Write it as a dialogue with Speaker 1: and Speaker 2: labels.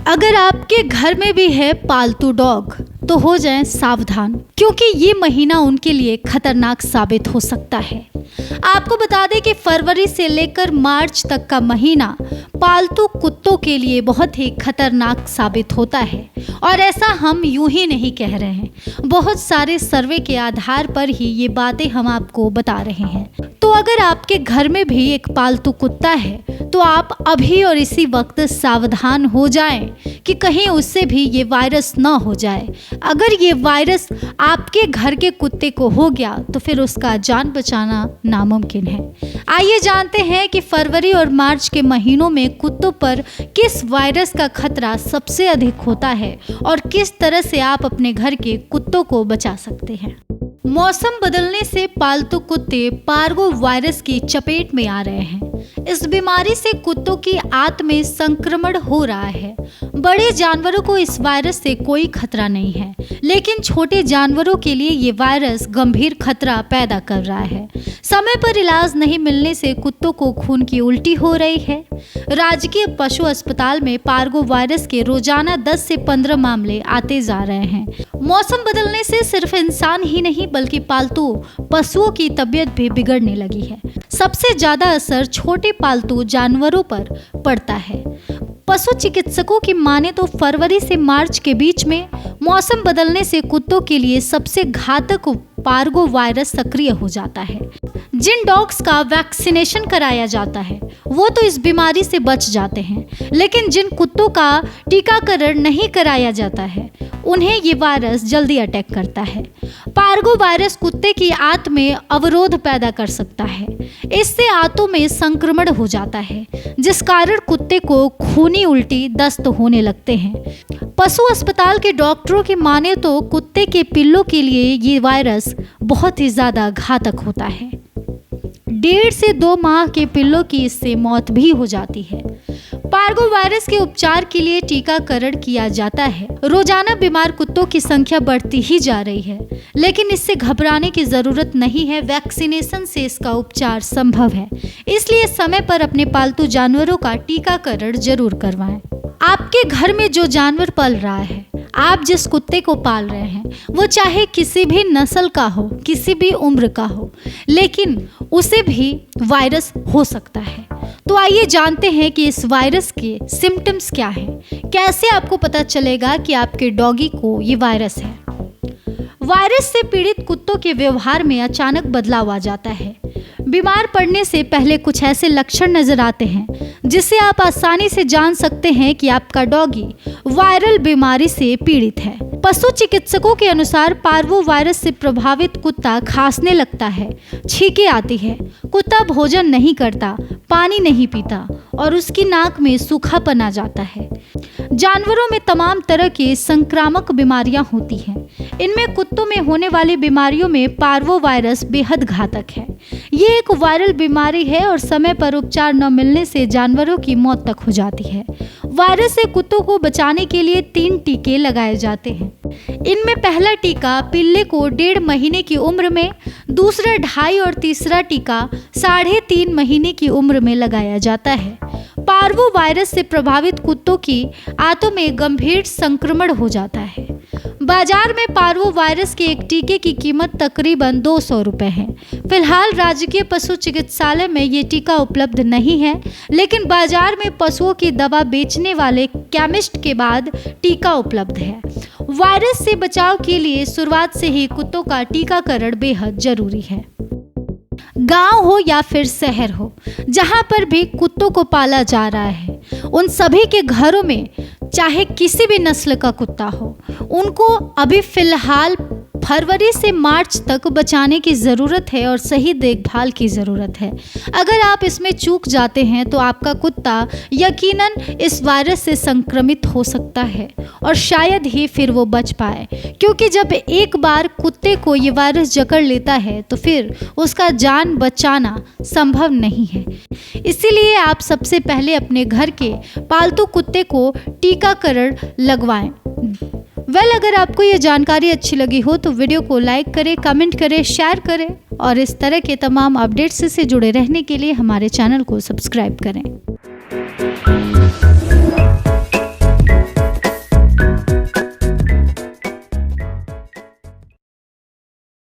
Speaker 1: अगर आपके घर में भी है पालतू डॉग तो हो जाएं सावधान, क्योंकि ये महीना उनके लिए खतरनाक साबित हो सकता है। आपको बता दें कि फरवरी से लेकर मार्च तक का महीना पालतू कुत्तों के लिए बहुत ही खतरनाक साबित होता है। और ऐसा हम यूं ही नहीं कह रहे हैं, बहुत सारे सर्वे के आधार पर ही ये बातें हम आपको बता रहे हैं। तो अगर आपके घर में भी एक पालतू कुत्ता है तो आप अभी और इसी वक्त सावधान हो जाएं कि कहीं उससे भी ये वायरस ना हो जाए। अगर ये वायरस आपके घर के कुत्ते को हो गया तो फिर उसका जान बचाना नामुमकिन है। आइए जानते हैं कि फरवरी और मार्च के महीनों में कुत्तों पर किस वायरस का खतरा सबसे अधिक होता है और किस तरह से आप अपने घर के कुत्तों को बचा सकते हैं। मौसम बदलने से पालतू कुत्ते पार्गो वायरस की चपेट में आ रहे हैं। इस बीमारी से कुत्तों की आंत में संक्रमण हो रहा है। बड़े जानवरों को इस वायरस से कोई खतरा नहीं है, लेकिन छोटे जानवरों के लिए ये वायरस गंभीर खतरा पैदा कर रहा है। समय पर इलाज नहीं मिलने से कुत्तों को खून की उल्टी हो रही है। राजकीय पशु अस्पताल में पार्गो वायरस के रोजाना 10 से 15 मामले आते जा रहे हैं। मौसम बदलने से सिर्फ इंसान ही नहीं बल्कि पालतू पशुओं की तबीयत भी बिगड़ने लगी है। सबसे ज्यादा असर छोटे पालतू जानवरों पर पड़ता है। पशु चिकित्सकों की माने तो फरवरी से मार्च के बीच में मौसम बदलने से कुत्तों के लिए सबसे घातक पार्गो वायरस सक्रिय हो जाता है। जिन डॉग्स का वैक्सीनेशन कराया जाता है वो तो इस बीमारी से बच जाते हैं, लेकिन जिन कुत्तों का टीकाकरण नहीं कराया जाता है उन्हें ये वायरस जल्दी अटैक करता है। पार्गो वायरस कुत्ते की आंत में अवरोध पैदा कर सकता है। इससे आंतों में संक्रमण हो जाता है, जिस कारण कुत्ते को खूनी उल्टी दस्त होने लगते हैं। पशु अस्पताल के डॉक्टरों की माने तो कुत्ते के पिल्लों के लिए ये वायरस बहुत ही ज्यादा घातक होता है। 1.5 से 2 माह के पिल्लों की इससे मौत भी हो जाती है। पार्गो वायरस के उपचार के लिए टीकाकरण किया जाता है। रोजाना बीमार कुत्तों की संख्या बढ़ती ही जा रही है, लेकिन इससे घबराने की जरूरत नहीं है। वैक्सीनेशन से इसका उपचार संभव है, इसलिए समय पर अपने पालतू जानवरों का टीकाकरण जरूर करवाएं। आपके घर में जो जानवर पल रहा है, आप जिस कुत्ते को पाल रहे हैं, वो चाहे किसी भी नस्ल का हो, किसी भी उम्र का हो, लेकिन उसे भी वायरस हो सकता है। तो आइए जानते हैं कि इस वायरस के सिम्टम्स क्या हैं। कैसे आपको पता चलेगा कि आपके डॉगी को ये वायरस है। वायरस से पीड़ित कुत्तों के व्यवहार में अचानक बदलाव आ जाता है। बीमार पड़ने से पहले कुछ ऐसे लक्षण नजर आते हैं जिससे आप आसानी से जान सकते हैं कि आपका डॉगी वायरल बीमारी से पीड़ित है। पशु चिकित्सकों के अनुसार पार्वो वायरस से प्रभावित कुत्ता खांसने लगता है, छींकें आती है, कुत्ता भोजन नहीं करता, पानी नहीं पीता और उसकी नाक में सूखापन आ जाता है। जानवरों में तमाम तरह की संक्रामक बीमारियां होती हैं। इनमें कुत्तों में होने वाली बीमारियों में पार्वो वायरस बेहद घातक है। ये एक वायरल बीमारी है और समय पर उपचार न मिलने से जानवरों की मौत तक हो जाती है। वायरस से कुत्तों को बचाने के लिए 3 टीके लगाए जाते हैं। इनमें पहला टीका पिल्ले को 1.5 महीने की उम्र में, दूसरा 2.5 और तीसरा टीका 3.5 महीने की उम्र में लगाया जाता है। पार्वो वायरस से प्रभावित कुत्तों की आंतों में गंभीर संक्रमण हो जाता है। बाजार में पार्वो वायरस के एक टीके की कीमत तकरीबन 200 रुपए है। फिलहाल राजकीय पशु चिकित्सालय में ये टीका उपलब्ध नहीं है, लेकिन बाजार में पशुओं की दवा बेचने वाले केमिस्ट के बाद टीका उपलब्ध है। वायरस से बचाव के लिए शुरुआत से ही कुत्तों का टीकाकरण बेहद जरूरी है। गांव हो या फिर शहर हो, जहां पर भी कुत्तों को पाला जा रहा है, उन सभी के घरों में चाहे किसी भी नस्ल का कुत्ता हो, उनको अभी फिलहाल फरवरी से मार्च तक बचाने की ज़रूरत है और सही देखभाल की ज़रूरत है। अगर आप इसमें चूक जाते हैं तो आपका कुत्ता यकीनन इस वायरस से संक्रमित हो सकता है और शायद ही फिर वो बच पाए, क्योंकि जब एक बार कुत्ते को ये वायरस जकड़ लेता है तो फिर उसका जान बचाना संभव नहीं है। इसीलिए आप सबसे पहले अपने घर के पालतू कुत्ते को टीकाकरण लगवाएं। अगर आपको ये जानकारी अच्छी लगी हो तो वीडियो को लाइक करें, कमेंट करें, शेयर करें और इस तरह के तमाम अपडेट्स से जुड़े रहने के लिए हमारे चैनल को सब्सक्राइब करें।